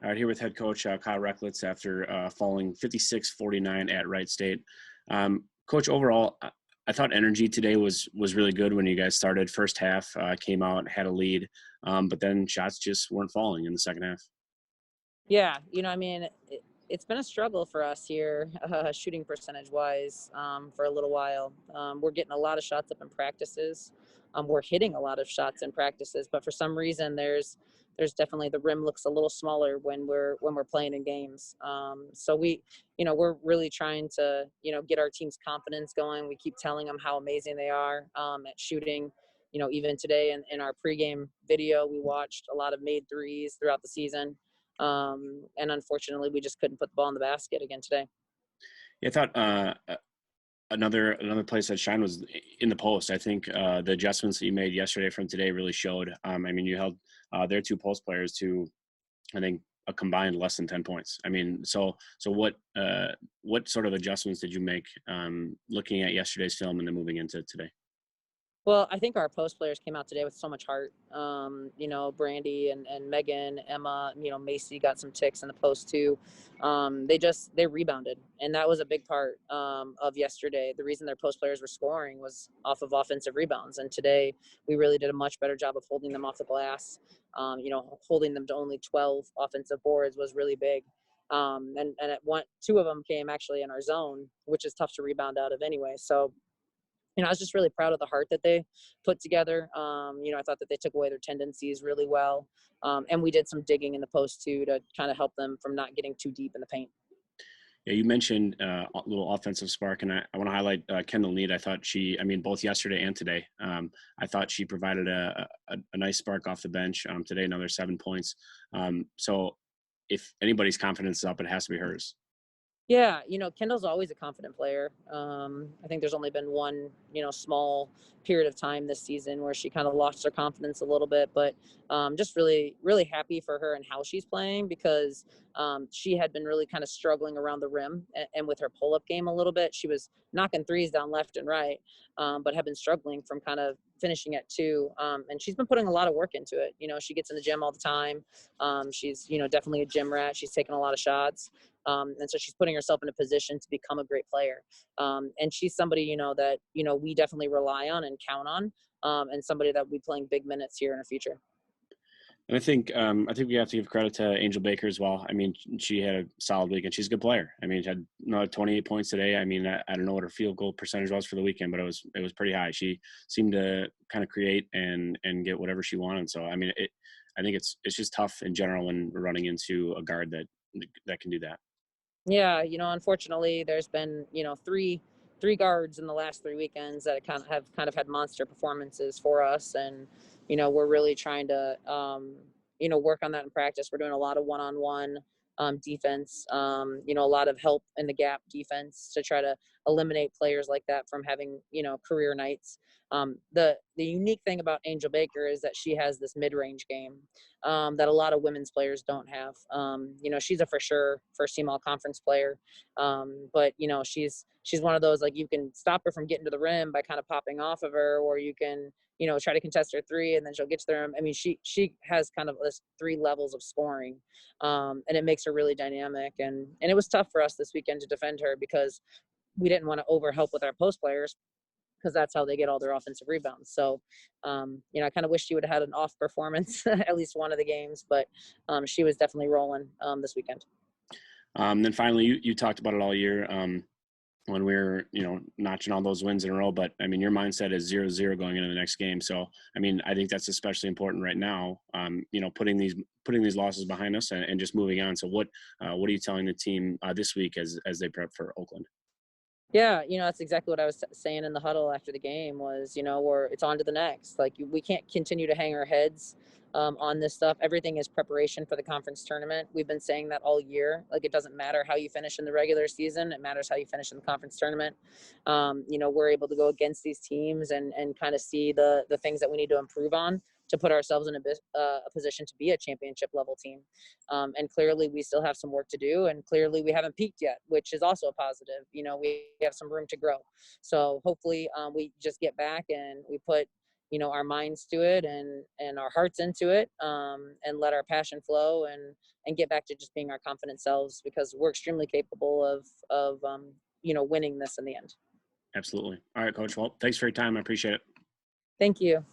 All right, here with head coach Kyle Recklitz after falling 56-49 at Wright State. Coach, overall, I thought energy today was really good when you guys started. First half came out, had a lead, but then shots just weren't falling in the second half. Yeah, I mean, it's been a struggle for us here, shooting percentage-wise, for a little while. We're getting a lot of shots up in practices. We're hitting a lot of shots in practices, but for some reason, there's definitely the rim looks a little smaller when we're playing in games. So we're really trying to get our team's confidence going. We keep telling them how amazing they are at shooting. Even today in our pregame video, we watched a lot of made threes throughout the season. And unfortunately, we just couldn't put the ball in the basket again today. Yeah, I thought another place that shined was in the post. I think the adjustments that you made yesterday from today really showed. I mean, you held their two post players to, I think, a combined less than 10 points. I mean, so what sort of adjustments did you make looking at yesterday's film and then moving into today? Well, I think our post players came out today with so much heart. Brandy and Megan, Emma, Macy got some ticks in the post too. They rebounded. And that was a big part of yesterday. The reason their post players were scoring was off of offensive rebounds. And today we really did a much better job of holding them off the glass. Holding them to only 12 offensive boards was really big. And two of them came actually in our zone, which is tough to rebound out of anyway. So, I was just really proud of the heart that they put together. I thought that they took away their tendencies really well. And we did some digging in the post too to kind of help them from not getting too deep in the paint. Yeah, you mentioned a little offensive spark, and I want to highlight Kendall Need. I thought both yesterday and today, I thought she provided a nice spark off the bench. Today, another 7 points. So if anybody's confidence is up, it has to be hers. Yeah, Kendall's always a confident player. I think there's only been one, small period of time this season where she kind of lost her confidence a little bit, but just really, really happy for her and how she's playing because she had been really kind of struggling around the rim and with her pull-up game a little bit. She was knocking threes down left and right, but had been struggling from kind of finishing at two. And she's been putting a lot of work into it. She gets in the gym all the time. She's, definitely a gym rat. She's taking a lot of shots. And so she's putting herself in a position to become a great player. And she's somebody, that, we definitely rely on and count on, and somebody that will be playing big minutes here in the future. And I think we have to give credit to Angel Baker as well. I mean, she had a solid week, and she's a good player. I mean, she had 28 points today. I mean, I don't know what her field goal percentage was for the weekend, but it was pretty high. She seemed to kind of create and get whatever she wanted. So I mean, I think it's just tough in general when we're running into a guard that can do that. Yeah, unfortunately, there's been three guards in the last 3 weekends that have had monster performances for us, and we're really trying to work on that in practice. We're doing a lot of one-on-one defense, a lot of help in the gap defense to try to eliminate players like that from having career nights. The unique thing about Angel Baker is that she has this mid-range game that a lot of women's players don't have. She's a for sure first team all conference player, but she's one of those, like, you can stop her from getting to the rim by kind of popping off of her, or you can try to contest her three and then she'll get to the rim. I mean, she has kind of this 3 levels of scoring, and it makes her really dynamic. And it was tough for us this weekend to defend her because we didn't want to overhelp with our post players, because that's how they get all their offensive rebounds. So, I kind of wish she would have had an off performance at least one of the games, but she was definitely rolling this weekend. Then finally, you talked about it all year when we were, notching all those wins in a row. But I mean, your mindset is 0-0 going into the next game. So, I mean, I think that's especially important right now. Putting these losses behind us and just moving on. So, what are you telling the team this week as they prep for Oakland? Yeah, that's exactly what I was saying in the huddle after the game was, it's on to the next. Like, we can't continue to hang our heads on this stuff. Everything is preparation for the conference tournament. We've been saying that all year. Like, it doesn't matter how you finish in the regular season. It matters how you finish in the conference tournament. We're able to go against these teams and kind of see the things that we need to improve on to put ourselves in a position to be a championship level team. And clearly we still have some work to do, and clearly we haven't peaked yet, which is also a positive. We have some room to grow. So hopefully we just get back and we put our minds to it and our hearts into it, and let our passion flow and get back to just being our confident selves, because we're extremely capable of winning this in the end. Absolutely. All right, Coach. Well, thanks for your time. I appreciate it. Thank you.